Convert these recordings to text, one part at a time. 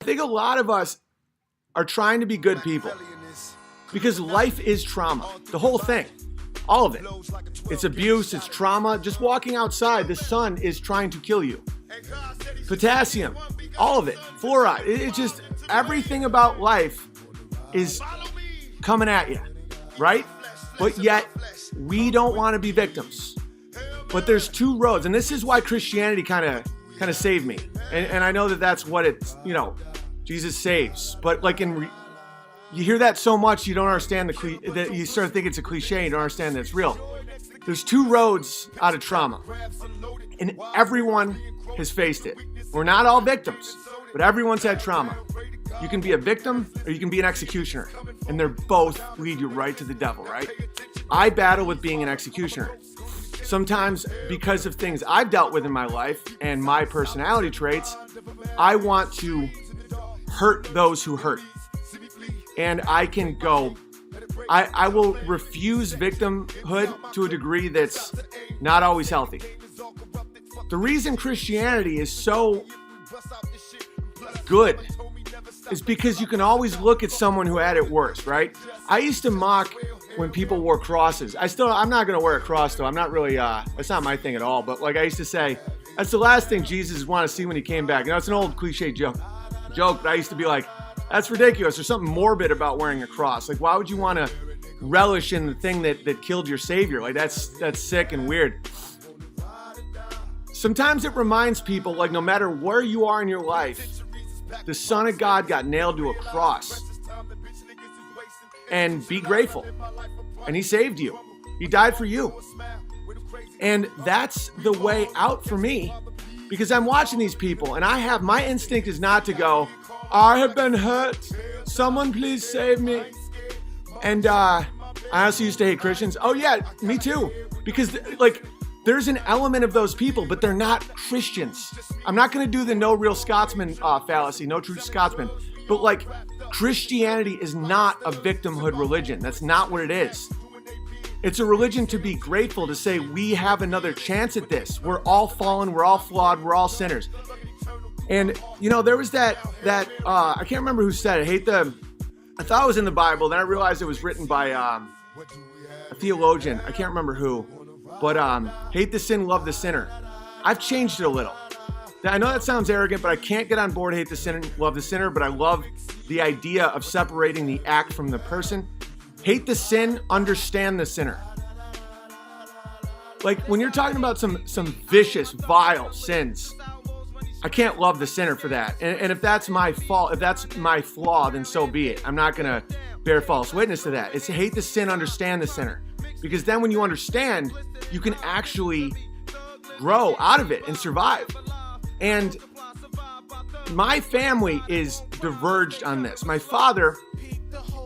think a lot of us are trying to be good people because life is trauma. The whole thing, all of it. It's abuse, it's trauma. Just walking outside, the sun is trying to kill you. Potassium, all of it. Fluoride, it's just everything about life is coming at you, right? But yet, we don't want to be victims. But there's two roads, and this is why Christianity kind of saved me. And I know that that's what it's, Jesus saves. But like you hear that so much, you don't understand that you start to think it's a cliche, you don't understand that it's real. There's two roads out of trauma, and everyone has faced it. We're not all victims, but everyone's had trauma. You can be a victim or you can be an executioner, and they're both lead you right to the devil, right? I battle with being an executioner. Sometimes because of things I've dealt with in my life and my personality traits, I want to hurt those who hurt. And I can go, I will refuse victimhood to a degree that's not always healthy. The reason Christianity is so good is because you can always look at someone who had it worse, right? I used to mock when people wore crosses. I'm not going to wear a cross though. I'm not really, that's not my thing at all. But like I used to say, that's the last thing Jesus wanted to see when he came back. It's an old cliche joke, but I used to be like, that's ridiculous. There's something morbid about wearing a cross. Like, why would you want to relish in the thing that killed your savior? Like, that's sick and weird. Sometimes it reminds people, like, no matter where you are in your life, the Son of God got nailed to a cross. And be grateful. And he saved you. He died for you. And that's the way out for me, because I'm watching these people and my instinct is not to go, I have been hurt. Someone please save me. And I also used to hate Christians. Oh yeah, me too. Because like there's an element of those people, but they're not Christians. I'm not going to do the no real Scotsman fallacy, no true Scotsman. But like Christianity is not a victimhood religion. That's not what it is. It's a religion to be grateful, to say we have another chance at this. We're all fallen, we're all flawed, we're all sinners. And there was that I can't remember who said it. I thought it was in the Bible, then I realized it was written by a theologian. I can't remember who. But hate the sin, love the sinner. I've changed it a little. I know that sounds arrogant, but I can't get on board hate the sin, love the sinner, but I love the idea of separating the act from the person. Hate the sin, understand the sinner. Like when you're talking about some vicious, vile sins, I can't love the sinner for that. And if that's my fault, if that's my flaw, then so be it. I'm not going to bear false witness to that. It's hate the sin, understand the sinner. Because then when you understand, you can actually grow out of it and survive. And my family is diverged on this. My father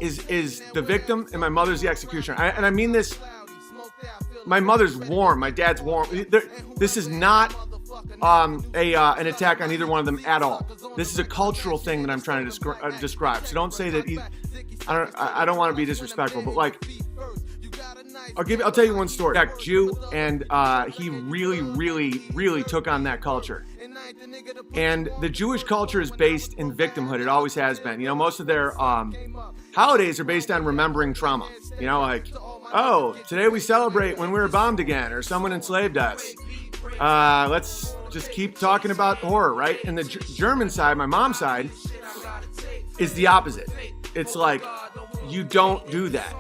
is the victim and my mother's the executioner. And I mean this, my mother's warm, my dad's warm. This is not an attack on either one of them at all. This is a cultural thing that I'm trying to describe. So don't say that, I don't want to be disrespectful, but like, I'll tell you one story. Jew, and he really, really, really took on that culture. And the Jewish culture is based in victimhood. It always has been. Most of their holidays are based on remembering trauma. Like, oh, today we celebrate when we were bombed again or someone enslaved us. Let's just keep talking about horror, right? And the German side, my mom's side, is the opposite. It's like, you don't do that.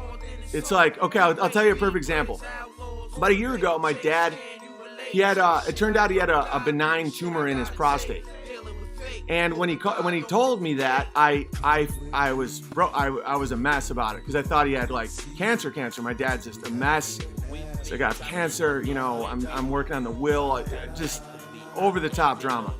It's like, okay, I'll tell you a perfect example. About a year ago, my dad, it turned out he had a benign tumor in his prostate. And when he told me that, I was a mess about it because I thought he had like cancer. My dad's just a mess. So I got cancer, I'm working on the will, just over the top drama.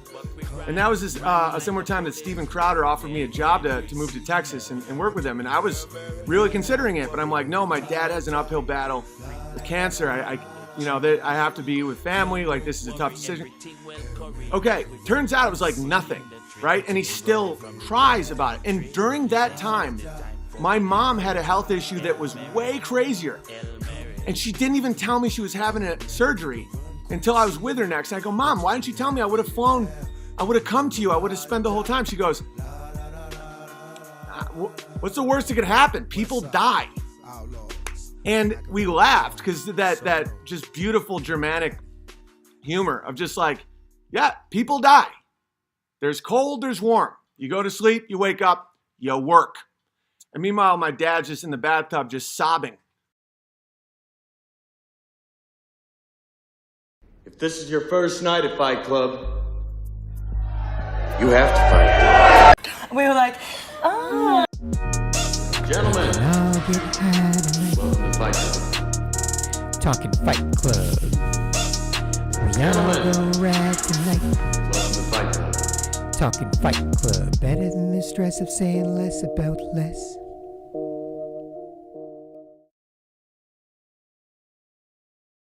And that was a similar time that Steven Crowder offered me a job to move to Texas and work with him. And I was really considering it, but I'm like, no, my dad has an uphill battle with cancer. I have to be with family. Like, this is a tough decision. Okay, turns out it was like nothing, right? And he still cries about it. And during that time, my mom had a health issue that was way crazier. And she didn't even tell me she was having a surgery until I was with her next. And I go, Mom, why didn't you tell me? I would have flown. I would have come to you. I would have spent the whole time. She goes, What's the worst that could happen? People die. And we laughed because that just beautiful Germanic humor of just like, yeah, people die. There's cold, there's warm. You go to sleep, you wake up, you work. And meanwhile, my dad's just in the bathtub just sobbing. If this is your first night at Fight Club, you have to fight. We were like, oh. Gentlemen, I'll get high tonight. welcome to Fight Club. Talking Fight Club. We all go ride tonight. Welcome to Fight Club. Talking Fight Club. Better than the stress of saying less about less.